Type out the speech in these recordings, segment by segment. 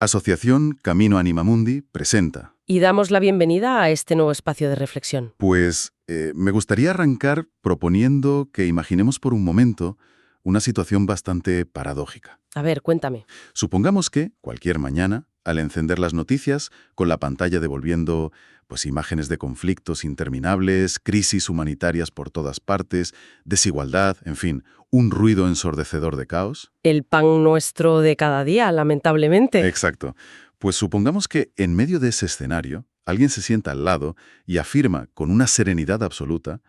Asociación Camino Anima Mundi presenta. Y damos la bienvenida a este nuevo espacio de reflexión. Pues me gustaría arrancar proponiendo que imaginemos por un momento una situación bastante paradójica. A ver, cuéntame. Supongamos que, cualquier mañana, al encender las noticias, con la pantalla devolviendo imágenes de conflictos interminables, crisis humanitarias por todas partes, desigualdad, en fin, un ruido ensordecedor de caos. El pan nuestro de cada día, lamentablemente. Exacto. Pues supongamos que en medio de ese escenario, alguien se sienta al lado y afirma con una serenidad absoluta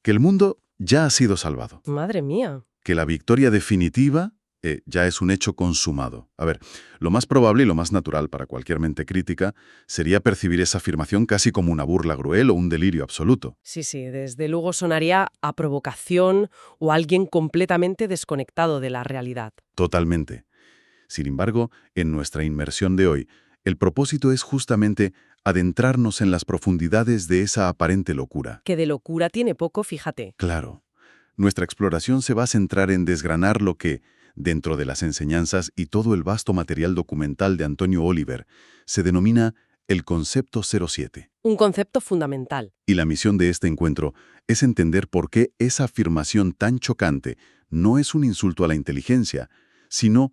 que el mundo ya ha sido salvado, Madre mía. que la victoria definitiva ya es un hecho consumado. A ver, lo más probable y lo más natural para cualquier mente crítica sería percibir esa afirmación casi como una burla cruel o un delirio absoluto. Sí, desde luego sonaría a provocación o a alguien completamente desconectado de la realidad. Totalmente. Sin embargo, en nuestra inmersión de hoy, el propósito es justamente adentrarnos en las profundidades de esa aparente locura. Que de locura tiene poco, fíjate. Claro, nuestra exploración se va a centrar en desgranar lo que, dentro de las enseñanzas y todo el vasto material documental de Antonio Oliver, se denomina el concepto 07. Un concepto fundamental. Y la misión de este encuentro es entender por qué esa afirmación tan chocante no es un insulto a la inteligencia, sino,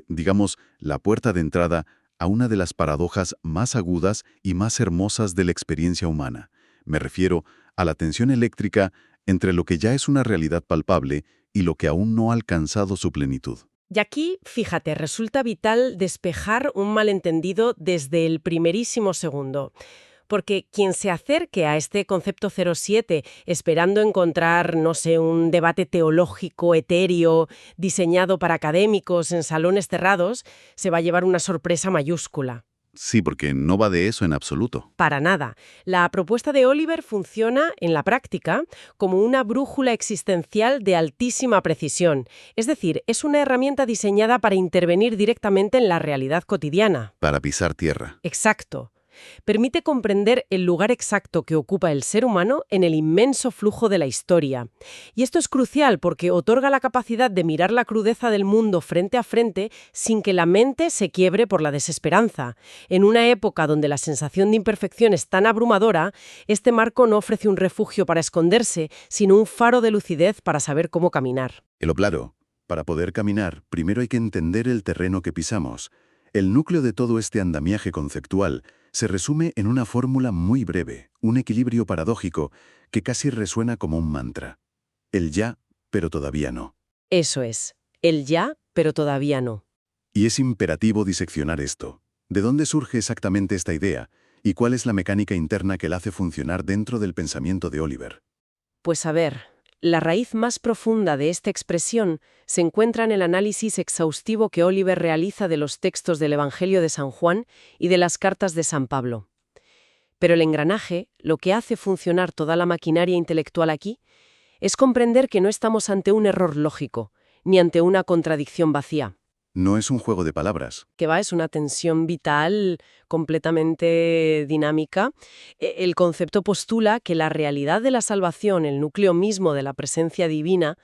digamos, la puerta de entrada a una de las paradojas más agudas y más hermosas de la experiencia humana. Me refiero a la tensión eléctrica entre lo que ya es una realidad palpable y lo que aún no ha alcanzado su plenitud. Y aquí, fíjate, resulta vital despejar un malentendido desde el primerísimo segundo. Porque quien se acerque a este concepto 07 esperando encontrar, no sé, un debate teológico etéreo diseñado para académicos en salones cerrados, se va a llevar una sorpresa mayúscula. Sí, porque no va de eso en absoluto. Para nada. La propuesta de Oliver funciona, en la práctica, como una brújula existencial de altísima precisión. Es decir, es una herramienta diseñada para intervenir directamente en la realidad cotidiana. Para pisar tierra. Exacto. Permite comprender el lugar exacto que ocupa el ser humano en el inmenso flujo de la historia. Y esto es crucial porque otorga la capacidad de mirar la crudeza del mundo frente a frente sin que la mente se quiebre por la desesperanza. En una época donde la sensación de imperfección es tan abrumadora, este marco no ofrece un refugio para esconderse, sino un faro de lucidez para saber cómo caminar. Lo claro, para poder caminar, primero hay que entender el terreno que pisamos. El núcleo de todo este andamiaje conceptual se resume en una fórmula muy breve, un equilibrio paradójico que casi resuena como un mantra. El ya, pero todavía no. Eso es, el ya, pero todavía no. Y es imperativo diseccionar esto. ¿De dónde surge exactamente esta idea? ¿Y cuál es la mecánica interna que la hace funcionar dentro del pensamiento de Oliver? Pues a ver, la raíz más profunda de esta expresión se encuentra en el análisis exhaustivo que Oliver realiza de los textos del Evangelio de San Juan y de las cartas de San Pablo. Pero el engranaje, lo que hace funcionar toda la maquinaria intelectual aquí, es comprender que no estamos ante un error lógico, ni ante una contradicción vacía. No es un juego de palabras. Que va, es una tensión vital completamente dinámica. El concepto postula que la realidad de la salvación, el núcleo mismo de la presencia divina,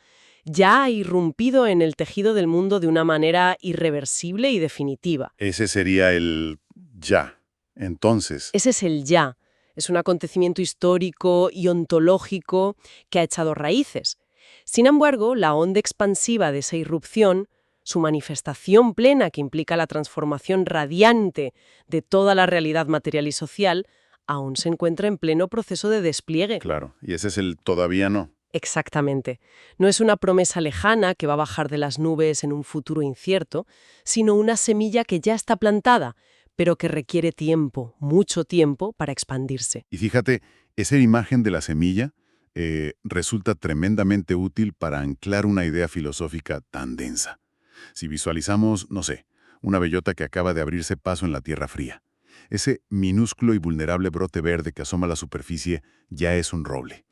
ya ha irrumpido en el tejido del mundo de una manera irreversible y definitiva. Ese sería el ya. Entonces, Ese es el ya. Es un acontecimiento histórico y ontológico que ha echado raíces. Sin embargo, la onda expansiva de esa irrupción, su manifestación plena que implica la transformación radiante de toda la realidad material y social, aún se encuentra en pleno proceso de despliegue. claro, y ese es el todavía no. Exactamente. No es una promesa lejana que va a bajar de las nubes en un futuro incierto, sino una semilla que ya está plantada, pero que requiere tiempo, mucho tiempo, para expandirse. Y fíjate, esa imagen de la semilla resulta tremendamente útil para anclar una idea filosófica tan densa. Si visualizamos, no sé, una bellota que acaba de abrirse paso en la tierra fría, ese minúsculo y vulnerable brote verde que asoma a la superficie ya es un roble.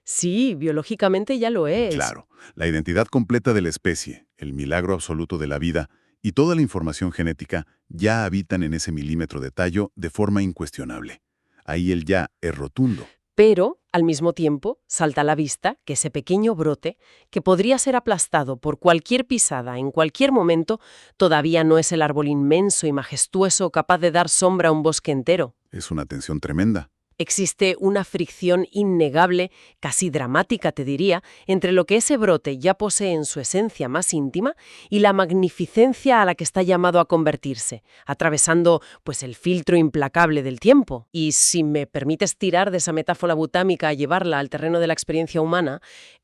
Sí, biológicamente ya lo es. Claro, la identidad completa de la especie, el milagro absoluto de la vida y toda la información genética ya habitan en ese milímetro de tallo de forma incuestionable. Ahí el ya es rotundo. Pero, al mismo tiempo, salta a la vista que ese pequeño brote, que podría ser aplastado por cualquier pisada en cualquier momento, todavía no es el árbol inmenso y majestuoso capaz de dar sombra a un bosque entero. Es una tensión tremenda. Existe una fricción innegable, casi dramática te diría, entre lo que ese brote ya posee en su esencia más íntima y la magnificencia a la que está llamado a convertirse, atravesando pues el filtro implacable del tiempo. Y si me permites tirar de esa metáfora butámica y llevarla al terreno de la experiencia humana,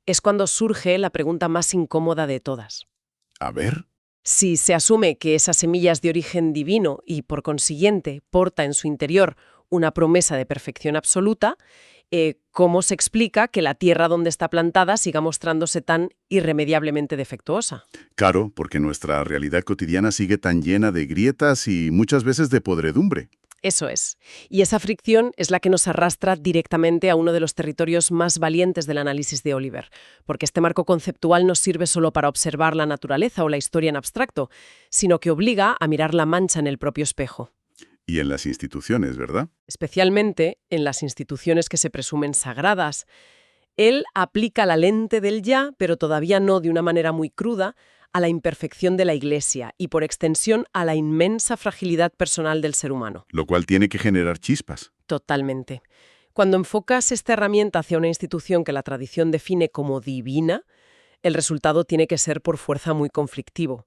es cuando surge la pregunta más incómoda de todas. A ver. Si se asume que esa semilla es de origen divino y, por consiguiente, porta en su interior una promesa de perfección absoluta, ¿cómo se explica que la tierra donde está plantada siga mostrándose tan irremediablemente defectuosa? Claro, porque nuestra realidad cotidiana sigue tan llena de grietas y muchas veces de podredumbre. Eso es. Y esa fricción es la que nos arrastra directamente a uno de los territorios más valientes del análisis de Oliver, porque este marco conceptual no sirve solo para observar la naturaleza o la historia en abstracto, sino que obliga a mirar la mancha en el propio espejo. Y en las instituciones, ¿verdad? Especialmente en las instituciones que se presumen sagradas. Él aplica la lente del ya, pero todavía no de una manera muy cruda, a la imperfección de la Iglesia y, por extensión, a la inmensa fragilidad personal del ser humano. Lo cual tiene que generar chispas. Totalmente. Cuando enfocas esta herramienta hacia una institución que la tradición define como divina, el resultado tiene que ser por fuerza muy conflictivo.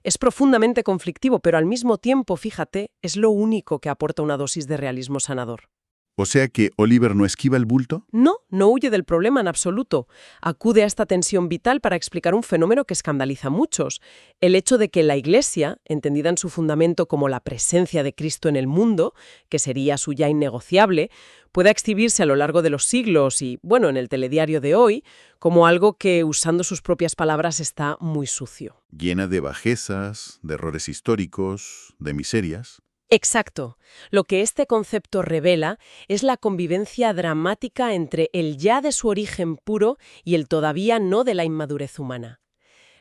Es profundamente conflictivo, pero al mismo tiempo, fíjate, es lo único que aporta una dosis de realismo sanador. O sea que Oliver no esquiva el bulto. No huye del problema en absoluto. Acude a esta tensión vital para explicar un fenómeno que escandaliza a muchos. El hecho de que la Iglesia, entendida en su fundamento como la presencia de Cristo en el mundo, que sería su ya innegociable, pueda exhibirse a lo largo de los siglos y, bueno, en el telediario de hoy, como algo que, usando sus propias palabras, está muy sucio. Llena de bajezas, de errores históricos, de miserias. Exacto. Lo que este concepto revela es la convivencia dramática entre el ya de su origen puro y el todavía no de la inmadurez humana.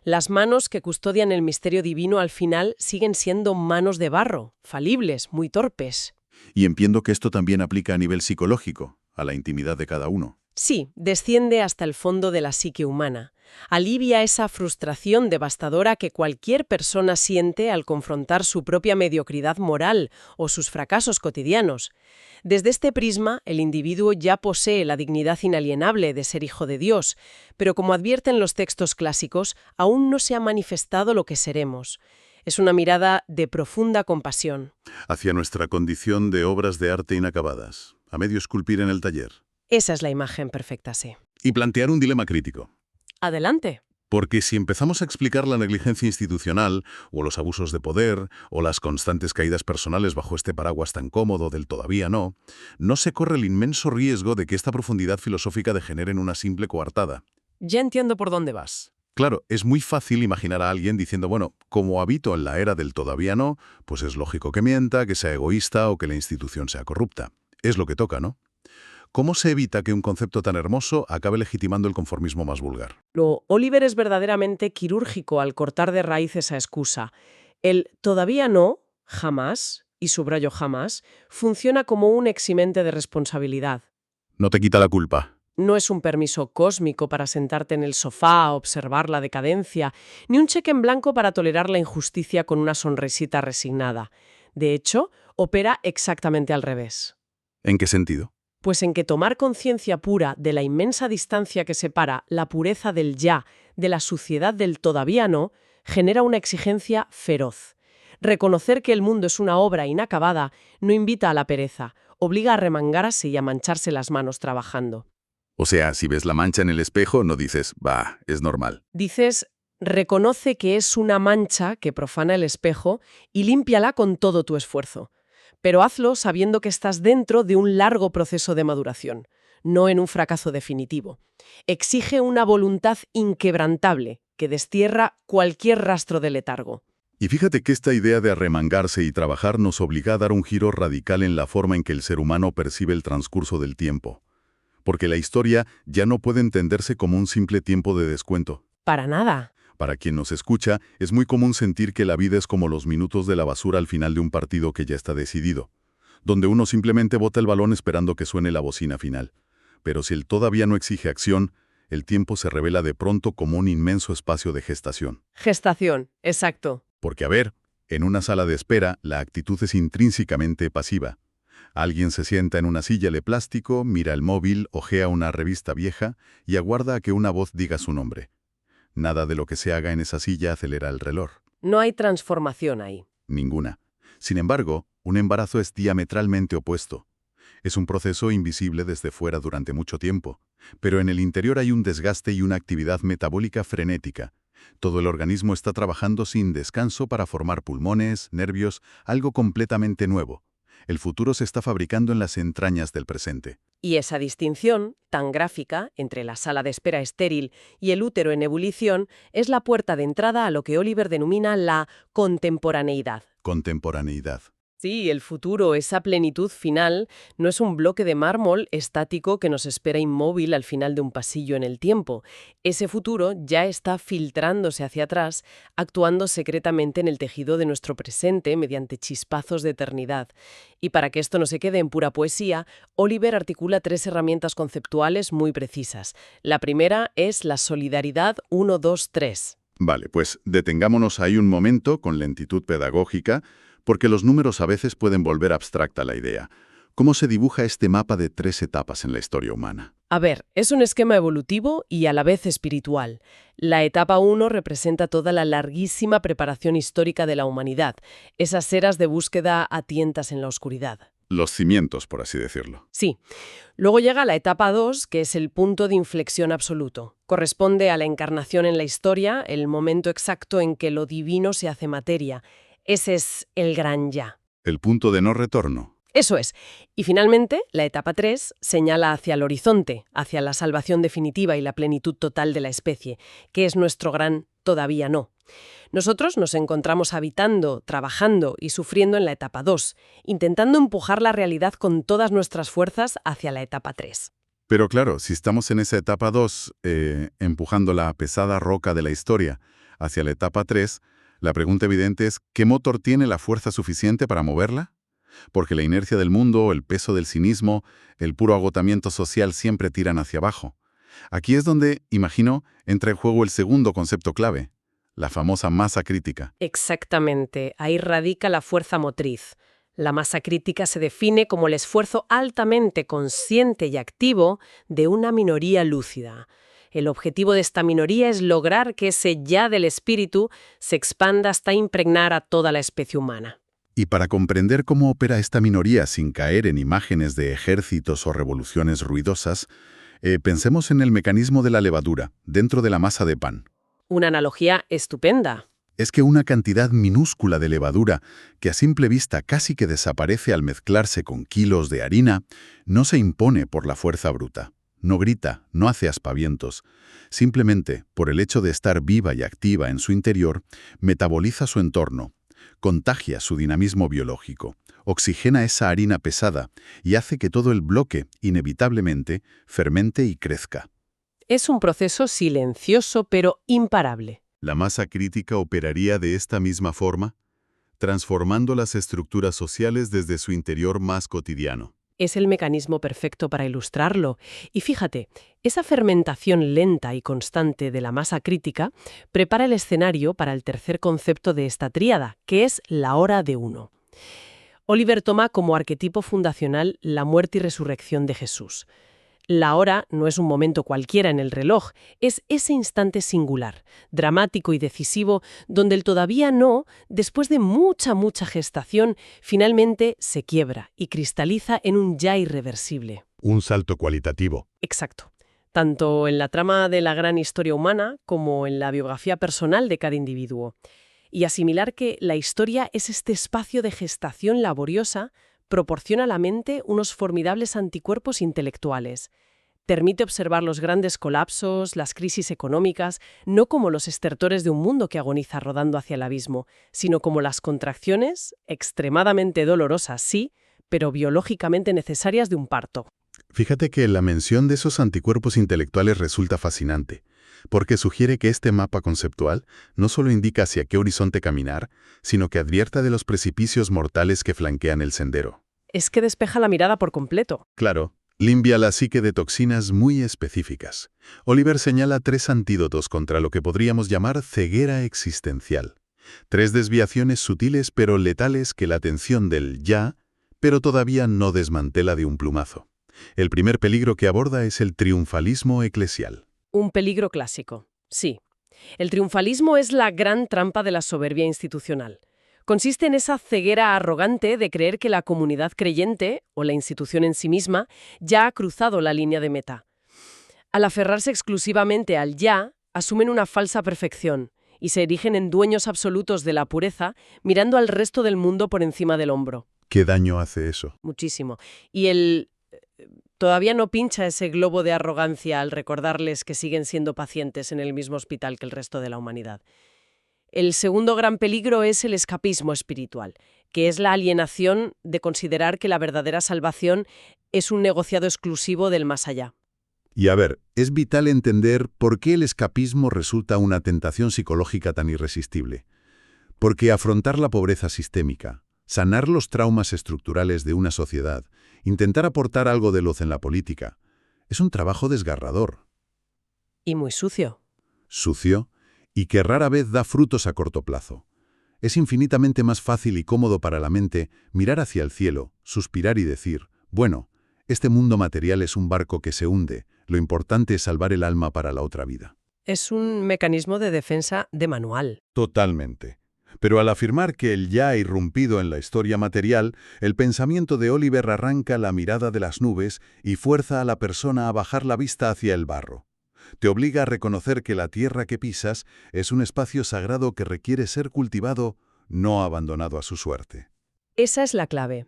Las manos que custodian el misterio divino al final siguen siendo manos de barro, falibles, muy torpes. Y entiendo que esto también aplica a nivel psicológico, a la intimidad de cada uno. Sí, desciende hasta el fondo de la psique humana. Alivia esa frustración devastadora que cualquier persona siente al confrontar su propia mediocridad moral o sus fracasos cotidianos. Desde este prisma, el individuo ya posee la dignidad inalienable de ser hijo de Dios, pero como advierten los textos clásicos, aún no se ha manifestado lo que seremos. Es una mirada de profunda compasión. Hacia nuestra condición de obras de arte inacabadas, a medio esculpir en el taller. Esa es la imagen perfecta, sí. Y plantear un dilema crítico. Adelante. Porque si empezamos a explicar la negligencia institucional, o los abusos de poder, o las constantes caídas personales bajo este paraguas tan cómodo del todavía no se corre el inmenso riesgo de que esta profundidad filosófica degenere en una simple coartada. Ya entiendo por dónde vas. Claro, es muy fácil imaginar a alguien diciendo, bueno, como habito en la era del todavía no, pues es lógico que mienta, que sea egoísta o que la institución sea corrupta. Es lo que toca, ¿no? ¿Cómo se evita que un concepto tan hermoso acabe legitimando el conformismo más vulgar? Oliver es verdaderamente quirúrgico al cortar de raíz esa excusa. El todavía no, jamás, y subrayo jamás, funciona como un eximente de responsabilidad. No te quita la culpa. No es un permiso cósmico para sentarte en el sofá a observar la decadencia, ni un cheque en blanco para tolerar la injusticia con una sonrisita resignada. De hecho, opera exactamente al revés. ¿En qué sentido? Pues en que tomar conciencia pura de la inmensa distancia que separa la pureza del ya de la suciedad del todavía no, genera una exigencia feroz. Reconocer que el mundo es una obra inacabada no invita a la pereza, obliga a remangarse y a mancharse las manos trabajando. O sea, si ves la mancha en el espejo, no dices, bah, es normal. Dices, reconoce que es una mancha que profana el espejo y límpiala con todo tu esfuerzo. Pero hazlo sabiendo que estás dentro de un largo proceso de maduración, no en un fracaso definitivo. Exige una voluntad inquebrantable que destierra cualquier rastro de letargo. Y fíjate que esta idea de arremangarse y trabajar nos obliga a dar un giro radical en la forma en que el ser humano percibe el transcurso del tiempo. Porque la historia ya no puede entenderse como un simple tiempo de descuento. Para nada. Para quien nos escucha, es muy común sentir que la vida es como los minutos de la basura al final de un partido que ya está decidido, donde uno simplemente bota el balón esperando que suene la bocina final. Pero si él todavía no exige acción, el tiempo se revela de pronto como un inmenso espacio de gestación. Gestación, exacto. Porque, a ver, en una sala de espera, la actitud es intrínsecamente pasiva. Alguien se sienta en una silla de plástico, mira el móvil, hojea una revista vieja y aguarda a que una voz diga su nombre. Nada de lo que se haga en esa silla acelera el reloj. No hay transformación ahí. Ninguna. Sin embargo, un embarazo es diametralmente opuesto. Es un proceso invisible desde fuera durante mucho tiempo, pero en el interior hay un desgaste y una actividad metabólica frenética. Todo el organismo está trabajando sin descanso para formar pulmones, nervios, algo completamente nuevo. El futuro se está fabricando en las entrañas del presente. Y esa distinción, tan gráfica, entre la sala de espera estéril y el útero en ebullición, es la puerta de entrada a lo que Oliver denomina la contemporaneidad. Contemporaneidad. Sí, el futuro, esa plenitud final, no es un bloque de mármol estático que nos espera inmóvil al final de un pasillo en el tiempo. Ese futuro ya está filtrándose hacia atrás, actuando secretamente en el tejido de nuestro presente mediante chispazos de eternidad. Y para que esto no se quede en pura poesía, Oliver articula 3 herramientas conceptuales muy precisas. La primera es la solidaridad 1, 2, 3. Vale, pues detengámonos ahí un momento con lentitud pedagógica, porque los números a veces pueden volver abstracta la idea. ¿Cómo se dibuja este mapa de 3 etapas en la historia humana? A ver, es un esquema evolutivo y a la vez espiritual. La etapa 1 representa toda la larguísima preparación histórica de la humanidad, esas eras de búsqueda a tientas en la oscuridad. Los cimientos, por así decirlo. Sí. Luego llega la etapa 2, que es el punto de inflexión absoluto. Corresponde a la encarnación en la historia, el momento exacto en que lo divino se hace materia. Ese es el gran ya. El punto de no retorno. Eso es. Y finalmente, la etapa 3 señala hacia el horizonte, hacia la salvación definitiva y la plenitud total de la especie, que es nuestro gran todavía no. Nosotros nos encontramos habitando, trabajando y sufriendo en la etapa 2, intentando empujar la realidad con todas nuestras fuerzas hacia la etapa 3. Pero claro, si estamos en esa etapa 2, empujando la pesada roca de la historia hacia la etapa 3, la pregunta evidente es, ¿qué motor tiene la fuerza suficiente para moverla? Porque la inercia del mundo, el peso del cinismo, el puro agotamiento social siempre tiran hacia abajo. Aquí es donde, imagino, entra en juego el segundo concepto clave, la famosa masa crítica. Exactamente, ahí radica la fuerza motriz. La masa crítica se define como el esfuerzo altamente consciente y activo de una minoría lúcida. El objetivo de esta minoría es lograr que ese ya del espíritu se expanda hasta impregnar a toda la especie humana. Y para comprender cómo opera esta minoría sin caer en imágenes de ejércitos o revoluciones ruidosas, pensemos en el mecanismo de la levadura, dentro de la masa de pan. Una analogía estupenda. Es que una cantidad minúscula de levadura, que a simple vista casi que desaparece al mezclarse con kilos de harina, no se impone por la fuerza bruta. No grita, no hace aspavientos. Simplemente, por el hecho de estar viva y activa en su interior, metaboliza su entorno, contagia su dinamismo biológico, oxigena esa harina pesada y hace que todo el bloque, inevitablemente, fermente y crezca. Es un proceso silencioso pero imparable. ¿La masa crítica operaría de esta misma forma? Transformando las estructuras sociales desde su interior más cotidiano. Es el mecanismo perfecto para ilustrarlo. Y fíjate, esa fermentación lenta y constante de la masa crítica prepara el escenario para el tercer concepto de esta tríada, que es la hora de uno. Oliver toma como arquetipo fundacional la muerte y resurrección de Jesús. La hora no es un momento cualquiera en el reloj, es ese instante singular, dramático y decisivo, donde el todavía no, después de mucha gestación, finalmente se quiebra y cristaliza en un ya irreversible. Un salto cualitativo. Exacto. Tanto en la trama de la gran historia humana como en la biografía personal de cada individuo. Y asimilar que la historia es este espacio de gestación laboriosa proporciona a la mente unos formidables anticuerpos intelectuales. Permite observar los grandes colapsos, las crisis económicas, no como los estertores de un mundo que agoniza rodando hacia el abismo, sino como las contracciones, extremadamente dolorosas, sí, pero biológicamente necesarias de un parto. Fíjate que la mención de esos anticuerpos intelectuales resulta fascinante, porque sugiere que este mapa conceptual no solo indica hacia qué horizonte caminar, sino que advierta de los precipicios mortales que flanquean el sendero. Es que despeja la mirada por completo. Claro, Limpia la psique de toxinas muy específicas. Oliver señala 3 antídotos contra lo que podríamos llamar ceguera existencial. 3 desviaciones sutiles pero letales que la atención del ya, pero todavía no desmantela de un plumazo. El primer peligro que aborda es el triunfalismo eclesial. Un peligro clásico, sí. El triunfalismo es la gran trampa de la soberbia institucional. Consiste en esa ceguera arrogante de creer que la comunidad creyente, o la institución en sí misma, ya ha cruzado la línea de meta. Al aferrarse exclusivamente al ya, asumen una falsa perfección y se erigen en dueños absolutos de la pureza, mirando al resto del mundo por encima del hombro. ¿Qué daño hace eso? Muchísimo. Y todavía no pincha ese globo de arrogancia al recordarles que siguen siendo pacientes en el mismo hospital que el resto de la humanidad. El segundo gran peligro es el escapismo espiritual, que es la alienación de considerar que la verdadera salvación es un negociado exclusivo del más allá. Y a ver, es vital entender por qué el escapismo resulta una tentación psicológica tan irresistible. Porque afrontar la pobreza sistémica, sanar los traumas estructurales de una sociedad, intentar aportar algo de luz en la política, es un trabajo desgarrador. Y muy sucio. Sucio, y que rara vez da frutos a corto plazo. Es infinitamente más fácil y cómodo para la mente mirar hacia el cielo, suspirar y decir, bueno, este mundo material es un barco que se hunde, lo importante es salvar el alma para la otra vida. Es un mecanismo de defensa de manual. Totalmente. Pero al afirmar que el ya ha irrumpido en la historia material, el pensamiento de Oliver arranca la mirada de las nubes y fuerza a la persona a bajar la vista hacia el barro. Te obliga a reconocer que la tierra que pisas es un espacio sagrado que requiere ser cultivado, no abandonado a su suerte. Esa es la clave.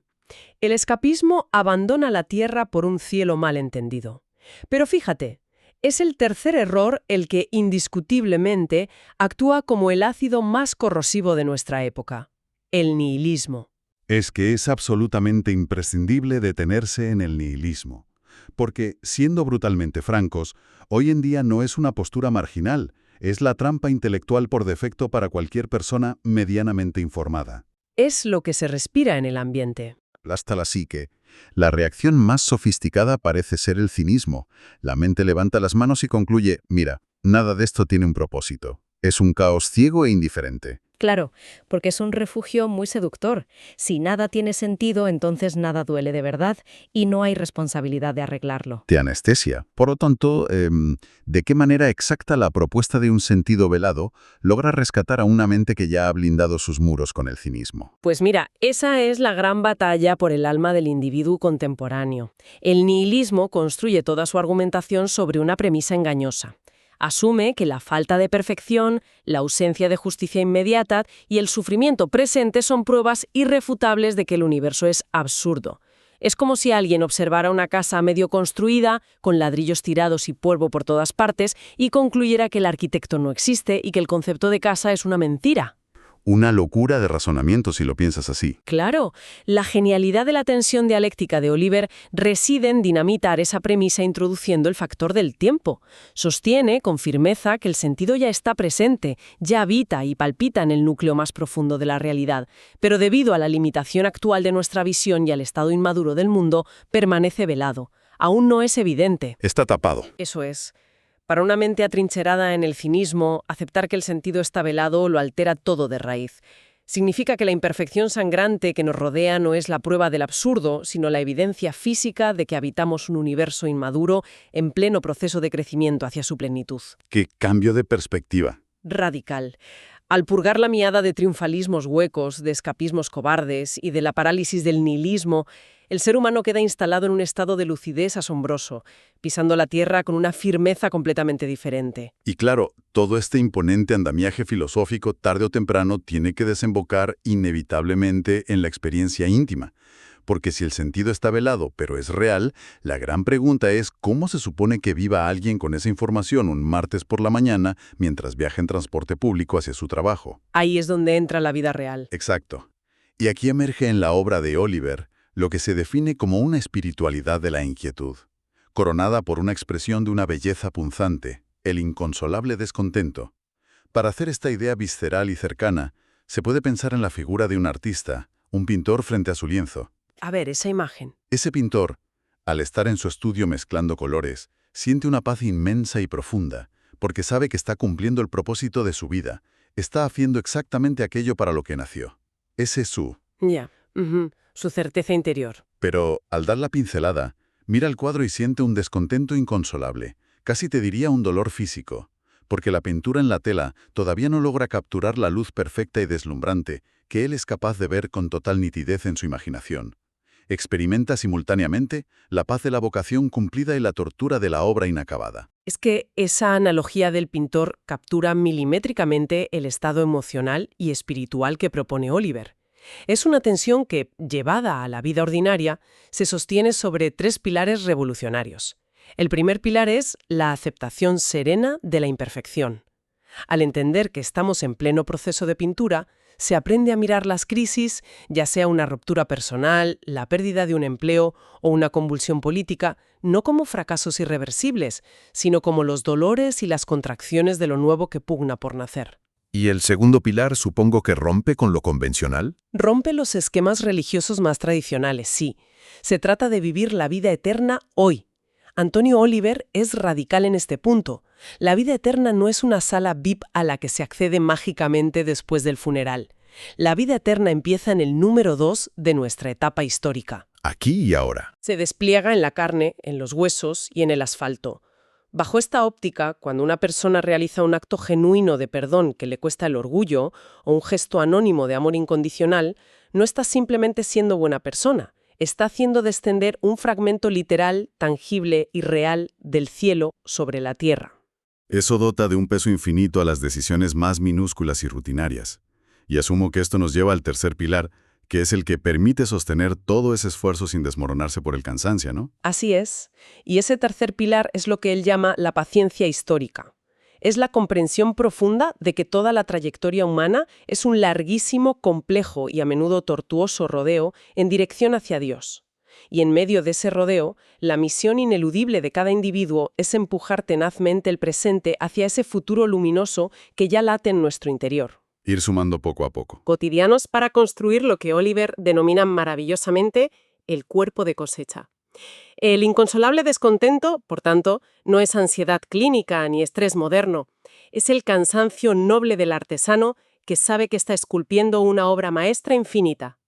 El escapismo abandona la tierra por un cielo mal entendido. Pero fíjate, es el tercer error el que indiscutiblemente actúa como el ácido más corrosivo de nuestra época: el nihilismo. Es que es absolutamente imprescindible detenerse en el nihilismo. Porque, siendo brutalmente francos, hoy en día no es una postura marginal, es la trampa intelectual por defecto para cualquier persona medianamente informada. Es lo que se respira en el ambiente. Aplasta la psique. La reacción más sofisticada parece ser el cinismo. La mente levanta las manos y concluye, mira, nada de esto tiene un propósito. Es un caos ciego e indiferente. Claro, porque es un refugio muy seductor. Si nada tiene sentido, entonces nada duele de verdad y no hay responsabilidad de arreglarlo. Te anestesia. Por lo tanto, ¿de qué manera exacta la propuesta de un sentido velado logra rescatar a una mente que ya ha blindado sus muros con el cinismo? Pues mira, esa es la gran batalla por el alma del individuo contemporáneo. El nihilismo construye toda su argumentación sobre una premisa engañosa. Asume que la falta de perfección, la ausencia de justicia inmediata y el sufrimiento presente son pruebas irrefutables de que el universo es absurdo. Es como si alguien observara una casa medio construida, con ladrillos tirados y polvo por todas partes, y concluyera que el arquitecto no existe y que el concepto de casa es una mentira. Una locura de razonamiento si lo piensas así. Claro, la genialidad de la tensión dialéctica de Oliver reside en dinamitar esa premisa introduciendo el factor del tiempo. Sostiene con firmeza que el sentido ya está presente, ya habita y palpita en el núcleo más profundo de la realidad, pero debido a la limitación actual de nuestra visión y al estado inmaduro del mundo, permanece velado. Aún no es evidente. Está tapado. Eso es. Para una mente atrincherada en el cinismo, aceptar que el sentido está velado lo altera todo de raíz. Significa que la imperfección sangrante que nos rodea no es la prueba del absurdo, sino la evidencia física de que habitamos un universo inmaduro en pleno proceso de crecimiento hacia su plenitud. ¡Qué cambio de perspectiva! Radical. Al purgar la miada de triunfalismos huecos, de escapismos cobardes y de la parálisis del nihilismo, el ser humano queda instalado en un estado de lucidez asombroso, pisando la tierra con una firmeza completamente diferente. Y claro, todo este imponente andamiaje filosófico tarde o temprano tiene que desembocar inevitablemente en la experiencia íntima. Porque si el sentido está velado, pero es real, la gran pregunta es ¿cómo se supone que viva alguien con esa información un martes por la mañana mientras viaja en transporte público hacia su trabajo? Ahí es donde entra la vida real. Exacto. Y aquí emerge en la obra de Oliver lo que se define como una espiritualidad de la inquietud, coronada por una expresión de una belleza punzante, el inconsolable descontento. Para hacer esta idea visceral y cercana, se puede pensar en la figura de un artista, un pintor frente a su lienzo. A ver, esa imagen. Ese pintor, Al estar en su estudio mezclando colores, siente una paz inmensa y profunda, porque sabe que está cumpliendo el propósito de su vida, está haciendo exactamente aquello para lo que nació. Ese es su. Ya, su certeza interior. Pero, al dar la pincelada, mira el cuadro y siente un descontento inconsolable, casi te diría un dolor físico, porque la pintura en la tela todavía no logra capturar la luz perfecta y deslumbrante que él es capaz de ver con total nitidez en su imaginación. Experimenta simultáneamente la paz de la vocación cumplida y la tortura de la obra inacabada. Es que esa analogía del pintor captura milimétricamente el estado emocional y espiritual que propone Oliver. Es una tensión que, llevada a la vida ordinaria, se sostiene sobre 3 pilares revolucionarios. El primer pilar es la aceptación serena de la imperfección. Al entender que estamos en pleno proceso de pintura, se aprende a mirar las crisis, ya sea una ruptura personal, la pérdida de un empleo o una convulsión política, no como fracasos irreversibles, sino como los dolores y las contracciones de lo nuevo que pugna por nacer. ¿Y el segundo pilar supongo que rompe con lo convencional? Rompe los esquemas religiosos más tradicionales, sí. Se trata de vivir la vida eterna hoy. Antonio Oliver es radical en este punto. La vida eterna no es una sala VIP a la que se accede mágicamente después del funeral. La vida eterna empieza en el número 2 de nuestra etapa histórica. Aquí y ahora. Se despliega en la carne, en los huesos y en el asfalto. Bajo esta óptica, cuando una persona realiza un acto genuino de perdón que le cuesta el orgullo o un gesto anónimo de amor incondicional, no está simplemente siendo buena persona. Está haciendo descender un fragmento literal, tangible y real del cielo sobre la tierra. Eso dota de un peso infinito a las decisiones más minúsculas y rutinarias. Y asumo que esto nos lleva al tercer pilar, que es el que permite sostener todo ese esfuerzo sin desmoronarse por el cansancio, ¿no? Así es. Y ese tercer pilar es lo que él llama la paciencia histórica. Es la comprensión profunda de que toda la trayectoria humana es un larguísimo, complejo y a menudo tortuoso rodeo en dirección hacia Dios. Y en medio de ese rodeo, la misión ineludible de cada individuo es empujar tenazmente el presente hacia ese futuro luminoso que ya late en nuestro interior. Ir sumando poco a poco. Cotidianos para construir lo que Oliver denomina maravillosamente el cuerpo de cosecha. El inconsolable descontento, por tanto, no es ansiedad clínica ni estrés moderno. Es el cansancio noble del artesano que sabe que está esculpiendo una obra maestra infinita.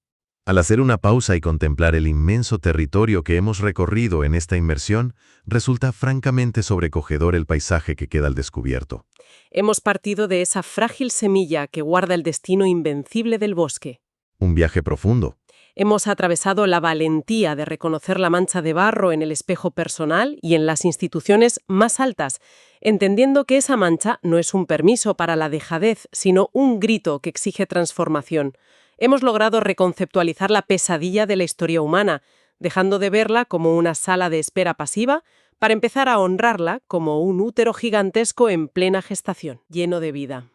Al hacer una pausa y contemplar el inmenso territorio que hemos recorrido en esta inmersión, resulta francamente sobrecogedor el paisaje que queda al descubierto. Hemos partido de esa frágil semilla que guarda el destino invencible del bosque. Un viaje profundo. Hemos atravesado la valentía de reconocer la mancha de barro en el espejo personal y en las instituciones más altas, entendiendo que esa mancha no es un permiso para la dejadez, sino un grito que exige transformación. Hemos logrado reconceptualizar la pesadilla de la historia humana, dejando de verla como una sala de espera pasiva, para empezar a honrarla como un útero gigantesco en plena gestación, lleno de vida.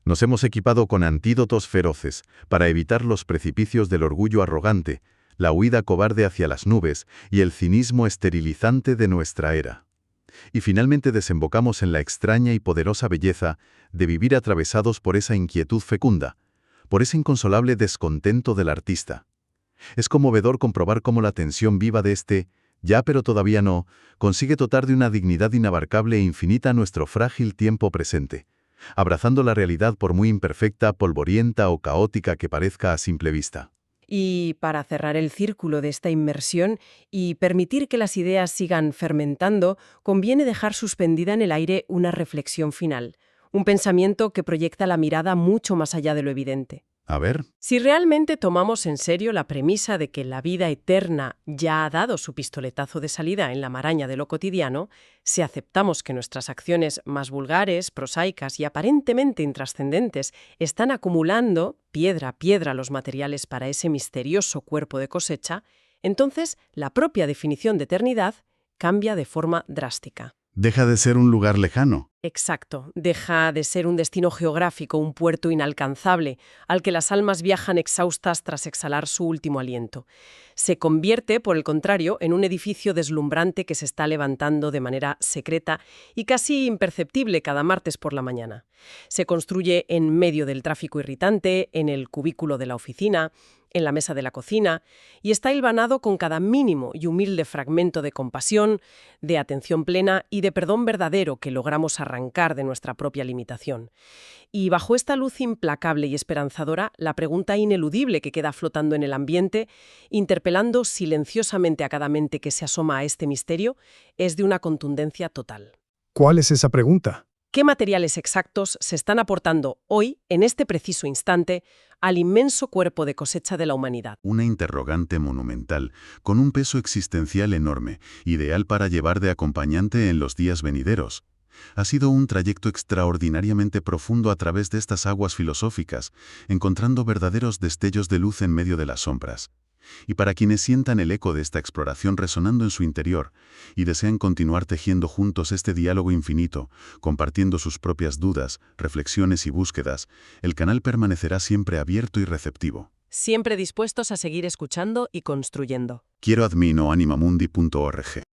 Nos hemos equipado con antídotos feroces para evitar los precipicios del orgullo arrogante, la huida cobarde hacia las nubes y el cinismo esterilizante de nuestra era. Y finalmente desembocamos en la extraña y poderosa belleza de vivir atravesados por esa inquietud fecunda, por ese inconsolable descontento del artista. Es conmovedor comprobar cómo la tensión viva de este, ya pero todavía no, consigue dotar de una dignidad inabarcable e infinita nuestro frágil tiempo presente, abrazando la realidad por muy imperfecta, polvorienta o caótica que parezca a simple vista. Y para cerrar el círculo de esta inmersión y permitir que las ideas sigan fermentando, conviene dejar suspendida en el aire una reflexión final, un pensamiento que proyecta la mirada mucho más allá de lo evidente. A ver. Si realmente tomamos en serio la premisa de que la vida eterna ya ha dado su pistoletazo de salida en la maraña de lo cotidiano, si aceptamos que nuestras acciones más vulgares, prosaicas y aparentemente intrascendentes están acumulando piedra a piedra los materiales para ese misterioso cuerpo de cosecha, entonces la propia definición de eternidad cambia de forma drástica. Deja de ser un lugar lejano. Exacto, deja de ser un destino geográfico, un puerto inalcanzable, al que las almas viajan exhaustas tras exhalar su último aliento. Se convierte, por el contrario, en un edificio deslumbrante que se está levantando de manera secreta y casi imperceptible cada martes por la mañana. Se construye en medio del tráfico irritante, en el cubículo de la oficina, en la mesa de la cocina, y está hilvanado con cada mínimo y humilde fragmento de compasión, de atención plena y de perdón verdadero que logramos arrancar de nuestra propia limitación. Y bajo esta luz implacable y esperanzadora, la pregunta ineludible que queda flotando en el ambiente, interpelando silenciosamente a cada mente que se asoma a este misterio, es de una contundencia total. ¿Cuál es esa pregunta? ¿Qué materiales exactos se están aportando hoy, en este preciso instante, al inmenso cuerpo de cosecha de la humanidad? Una interrogante monumental, con un peso existencial enorme, ideal para llevar de acompañante en los días venideros. Ha sido un trayecto extraordinariamente profundo a través de estas aguas filosóficas, encontrando verdaderos destellos de luz en medio de las sombras. Y para quienes sientan el eco de esta exploración resonando en su interior y desean continuar tejiendo juntos este diálogo infinito, compartiendo sus propias dudas, reflexiones y búsquedas, el canal permanecerá siempre abierto y receptivo. Siempre dispuestos a seguir escuchando y construyendo. Quiero admin o animamundi.org